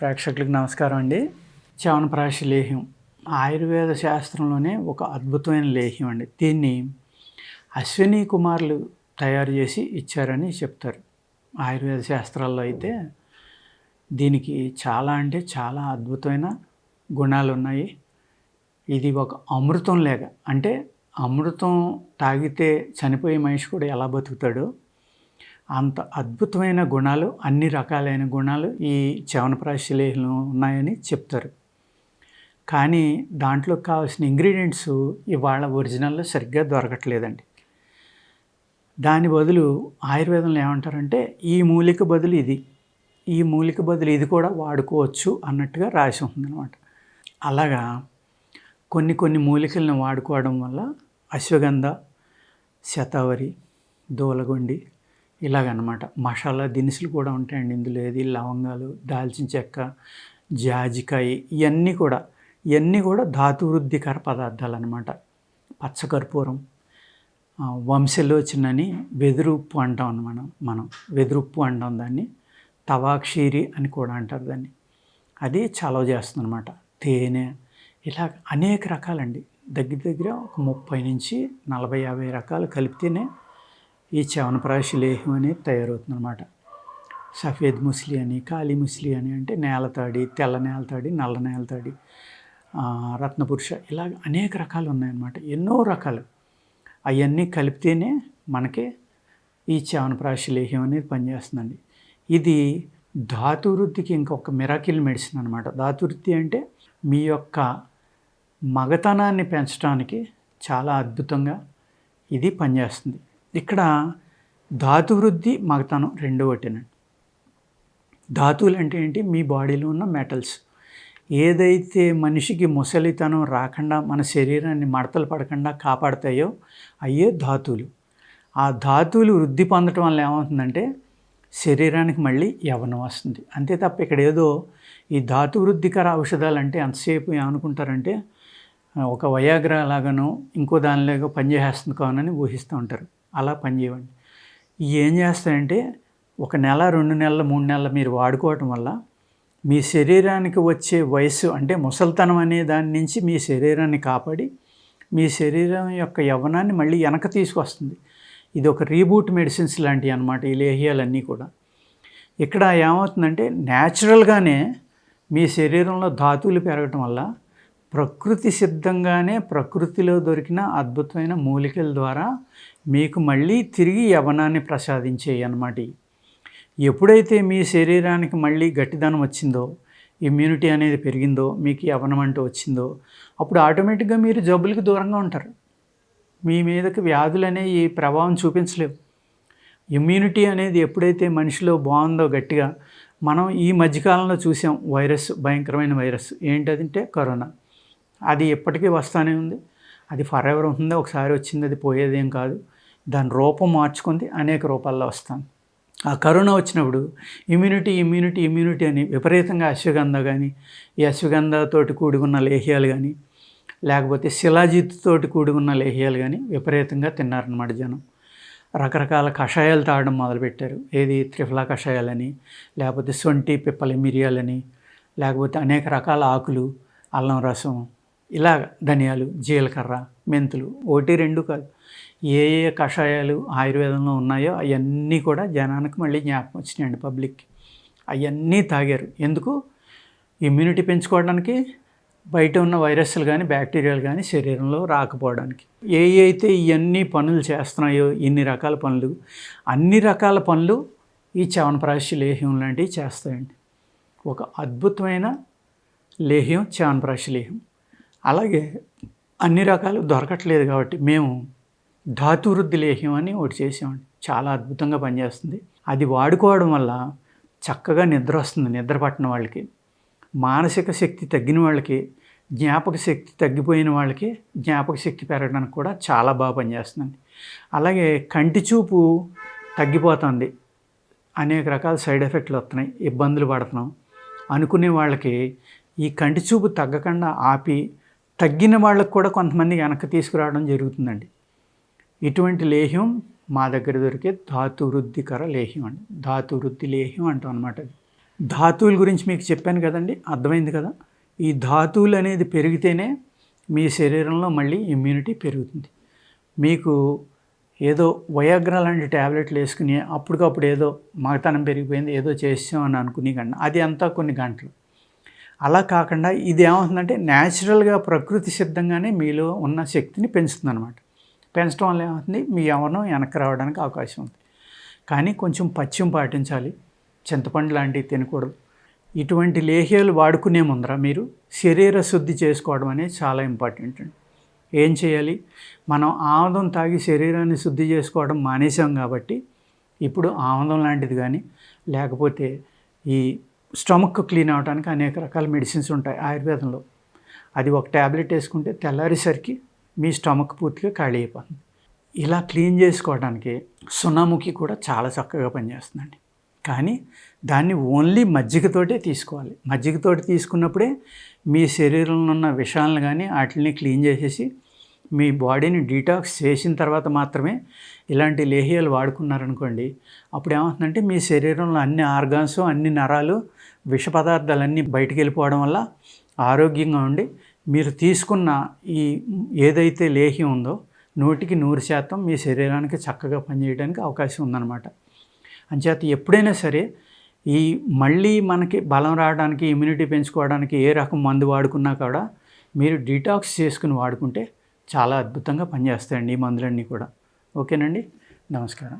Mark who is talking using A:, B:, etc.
A: ప్రేక్షకులకు నమస్కారం అండి. చ్యవనప్రాశ లేహ్యం ఆయుర్వేద శాస్త్రంలోనే ఒక అద్భుతమైన లేహ్యం అండి. దీన్ని అశ్విని కుమారులు తయారు చేసి ఇచ్చారని చెప్తారు. ఆయుర్వేద శాస్త్రాల్లో అయితే దీనికి చాలా అంటే చాలా అద్భుతమైన గుణాలు ఉన్నాయి. ఇది ఒక అమృతం లేక, అంటే అమృతం తాగితే చనిపోయే మనిషి కూడా ఎలా బతుకుతాడో అంత అద్భుతమైన గుణాలు, అన్ని రకాలైన గుణాలు ఈ చ్యవనప్రాశ లేహ్యంలో ఉన్నాయని చెప్తారు. కానీ దాంట్లో కావాల్సిన ఇంగ్రీడియంట్స్ ఇవాళ ఒరిజినల్లో సరిగ్గా దొరకట్లేదండి. దాని బదులు ఆయుర్వేదంలో ఏమంటారంటే ఈ మూలిక బదులు ఇది, ఈ మూలిక బదులు ఇది కూడా వాడుకోవచ్చు అన్నట్టుగా రాసి ఉంటుందన్నమాట. అలాగా కొన్ని మూలికలను వాడుకోవడం వల్ల అశ్వగంధ, శతావరి, దూలగొండి ఇలాగనమాట. మసాలా దినుసులు కూడా ఉంటాయండి ఇందులో. ఏది లవంగాలు, దాల్చిన చెక్క, జాజికాయ ఇవన్నీ కూడా ధాతువృద్ధికర పదార్థాలు అనమాట. పచ్చకర్పూరం, వంశలోచనని వెదురు ఉప్పు అంటాం అన్నమాట. మనం వెదురు ఉప్పు అంటాం దాన్ని. తవాక్షీరి అని కూడా అంటారు దాన్ని. అది చలవ చేస్తుంది అనమాట. తేనె, ఇలా అనేక రకాలండి. దగ్గర ఒక 30 నుంచి 40-50 రకాలు కలిపితేనే ఈ చ్యవనప్రాశ లేహ్యం అనేది తయారవుతుంది అనమాట. సఫేద్ ముస్లి అని, కాళీ ముస్లి అని, అంటే నేలతాడి, తెల్ల నేలతాడి, నల్ల నేలతాడి, రత్నపురుష, ఇలాగ అనేక రకాలు ఉన్నాయన్నమాట. ఎన్నో రకాలు. అవన్నీ కలిపితేనే మనకి ఈ చ్యవనప్రాశ లేహ్యం అనేది పనిచేస్తుందండి. ఇది ధాతువృద్ధికి ఇంకొక మిరాకిల్ మెడిసిన్ అనమాట. ధాతువృద్ధి అంటే మీ యొక్క మగతనాన్ని పెంచడానికి చాలా అద్భుతంగా ఇది పనిచేస్తుంది. ఇక్కడ ధాతువృద్ధి, మగతనం రెండు ఒకటేనండి. ధాతువులు అంటే ఏంటి? మీ బాడీలో ఉన్న మెటల్స్. ఏదైతే మనిషికి ముసలితనం రాకుండా, మన శరీరాన్ని మడతలు పడకుండా కాపాడతాయో అయ్యే ధాతువులు. ఆ ధాతువులు వృద్ధి పొందటం వల్ల ఏమవుతుందంటే శరీరానికి మళ్ళీ యవ్వనం వస్తుంది. అంతే తప్ప ఇక్కడ ఏదో ఈ ధాతువృద్ధికర ఔషధాలు అంటే ఎంతసేపు ఏమనుకుంటారంటే ఒక వయాగ్రా లాగానో ఇంకో దానిలాగా పనిచేస్తుంది కానని ఊహిస్తూ ఉంటారు. అలా పనిచేయండి. ఏం చేస్తాయంటే 1 నెల, 2 నెలలు, 3 నెలలు మీరు వాడుకోవటం వల్ల మీ శరీరానికి వచ్చే వయస్సు, అంటే ముసలితనం అనే దాని నుంచి మీ శరీరాన్ని కాపాడి మీ శరీరం యొక్క యవ్వనాన్ని మళ్ళీ వెనక తీసుకొస్తుంది. ఇది ఒక రీబూట్ మెడిసిన్స్ లాంటివి అన్నమాట ఈ లేహ్యాలన్నీ కూడా. ఇక్కడ ఏమవుతుందంటే న్యాచురల్గానే మీ శరీరంలో ధాతువులు పెరగటం వల్ల ప్రకృతి సిద్ధంగానే ప్రకృతిలో దొరికిన అద్భుతమైన మూలికల ద్వారా మీకు మళ్ళీ తిరిగి యవ్వనాన్ని ప్రసాదించేవి అన్నమాట. ఎప్పుడైతే మీ శరీరానికి మళ్ళీ గట్టిదనం వచ్చిందో, ఇమ్యూనిటీ అనేది పెరిగిందో, మీకు యవ్వనం అంటూ వచ్చిందో, అప్పుడు ఆటోమేటిక్గా మీరు జబ్బులకు దూరంగా ఉంటారు. మీ మీదకి వ్యాధులు అనేవి ప్రభావం చూపించలేవు. ఇమ్యూనిటీ అనేది ఎప్పుడైతే మనిషిలో బాగుందో గట్టిగా, మనం ఈ మధ్యకాలంలో చూసాం వైరస్, భయంకరమైన వైరస్ ఏంటంటే కరోనా. అది ఎప్పటికీ వస్తూనే ఉంది. అది ఫర్ ఎవర్ ఉంటుంది. ఒకసారి వచ్చింది, అది పోయేదేం కాదు. దాని రూపం మార్చుకుంది, అనేక రూపాల్లో వస్తుంది. ఆ కరోనా వచ్చినప్పుడు ఇమ్యూనిటీ అని విపరీతంగా అశ్వగంధ కానీ, ఈ అశ్వగంధతోటి కూడుకున్న లేహ్యాలు కానీ, లేకపోతే శిలాజిత్తుతోటి కూడుకున్న లేహ్యాలు కానీ విపరీతంగా తిన్నారన్నమాట జనం. రకరకాల కషాయాలు తాగడం మొదలుపెట్టారు. ఏది త్రిఫలా కషాయాలని, లేకపోతే సొంటి, పిప్పలి, మిరియాలని, లేకపోతే అనేక రకాల ఆకులు, అల్లం రసం, ఇలా ధనియాలు, జీలకర్ర, మెంతులు, 1-2 కాదు, ఏ కషాయాలు ఆయుర్వేదంలో ఉన్నాయో అవన్నీ కూడా జనానికి మళ్ళీ జ్ఞాపకం వచ్చినాయండి. పబ్లిక్కి అవన్నీ తాగారు. ఎందుకు? ఇమ్యూనిటీ పెంచుకోవడానికి, బయట ఉన్న వైరస్లు కానీ, బ్యాక్టీరియాలు కానీ శరీరంలో రాకపోవడానికి. అయితే ఇవన్నీ పనులు చేస్తున్నాయో, ఇన్ని రకాల పనులు, అన్ని రకాల పనులు ఈ చ్యవనప్రాశ లేహ్యం లాంటివి చేస్తాయండి. ఒక అద్భుతమైన లేహ్యం చ్యవనప్రాశ లేహ్యం. అలాగే అన్ని రకాలు దొరకట్లేదు కాబట్టి మేము ధాతువృద్ధి లేహ్యం అని ఒకటి చేసామండి. చాలా అద్భుతంగా పనిచేస్తుంది. అది వాడుకోవడం వల్ల చక్కగా నిద్ర వస్తుంది. నిద్ర పట్టిన వాళ్ళకి, మానసిక శక్తి తగ్గిన వాళ్ళకి, జ్ఞాపక శక్తి తగ్గిపోయిన వాళ్ళకి జ్ఞాపక శక్తి పెరగడానికి కూడా చాలా బాగా పనిచేస్తుందండి. అలాగే కంటి చూపు తగ్గిపోతుంది, అనేక రకాల సైడ్ ఎఫెక్ట్లు వస్తున్నాయి, ఇబ్బందులు పడుతున్నాం అనుకునే వాళ్ళకి ఈ కంటి చూపు తగ్గకుండా ఆపి, తగ్గిన వాళ్ళకు కూడా కొంతమంది వెనక్కి తీసుకురావడం జరుగుతుందండి. ఇటువంటి లేహ్యం మా దగ్గర దొరికే ధాతువృద్ధికర లేహ్యం అండి. ధాతువృద్ధి లేహ్యం అంటాం అనమాట. ధాతువుల గురించి మీకు చెప్పాను కదండి, అర్థమైంది కదా. ఈ ధాతువులు అనేది పెరిగితేనే మీ శరీరంలో మళ్ళీ ఇమ్యూనిటీ పెరుగుతుంది. మీకు ఏదో వయాగ్రా లాంటి ట్యాబ్లెట్లు వేసుకుని అప్పటికప్పుడు ఏదో మగతనం పెరిగిపోయింది ఏదో చేసాం అని అనుకుని కన్నా అది అంతా కొన్ని గంటలు. అలా కాకుండా ఇది ఏమవుతుందంటే న్యాచురల్గా ప్రకృతి సిద్ధంగానే మీలో ఉన్న శక్తిని పెంచుతుంది అనమాట. పెంచడం వల్ల ఏమవుతుంది, మీ యవ్వనం వెనక్కి రావడానికి అవకాశం ఉంది. కానీ కొంచెం పథ్యం పాటించాలి. చింతపండు లాంటివి తినకూడదు. ఇటువంటి లేహ్యాలు వాడుకునే ముందర మీరు శరీర శుద్ధి చేసుకోవడం అనేది చాలా ఇంపార్టెంట్ అండి. ఏం చేయాలి, మనం ఆముదం తాగి శరీరాన్ని శుద్ధి చేసుకోవడం మానేసాం కాబట్టి ఇప్పుడు ఆముదం లాంటిది కానీ లేకపోతే ఈ స్టమక్ క్లీన్ అవ్వడానికి అనేక రకాల మెడిసిన్స్ ఉంటాయి ఆయుర్వేదంలో. అది ఒక ట్యాబ్లెట్ వేసుకుంటే తెల్లారేసరికి మీ స్టమక్ పూర్తిగా ఖాళీ అయిపోతుంది. ఇలా క్లీన్ చేసుకోవడానికి సున్నాముఖి కూడా చాలా చక్కగా పనిచేస్తుందండి. కానీ దాన్ని ఓన్లీ మజ్జిగతోటే తీసుకోవాలి. మజ్జిగతోటి తీసుకున్నప్పుడే మీ శరీరంలో ఉన్న విషాలను కానీ వాటిని క్లీన్ చేసేసి మీ బాడీని డీటాక్స్ చేసిన తర్వాత మాత్రమే ఇలాంటి లేహ్యాలు వాడుకున్నారనుకోండి, అప్పుడు ఏమవుతుందంటే మీ శరీరంలో అన్ని ఆర్గాన్స్ అన్ని నరాలు విష పదార్థాలన్నీ బయటికి వెళ్ళిపోవడం వల్ల ఆరోగ్యంగా ఉండి మీరు తీసుకున్న ఈ ఏదైతే లేహ్యం ఉందో 100% మీ శరీరానికి చక్కగా పనిచేయడానికి అవకాశం ఉందన్నమాట. అంచేత ఎప్పుడైనా సరే ఈ మళ్ళీ మనకి బలం రావడానికి ఇమ్యూనిటీ పెంచుకోవడానికి ఏ రకం మందు వాడుకున్నా కూడా మీరు డీటాక్స్ చేసుకుని వాడుకుంటే చాలా అద్భుతంగా పనిచేస్తాయండి ఈ మందులన్నీ కూడా. ఓకేనండి, నమస్కారం.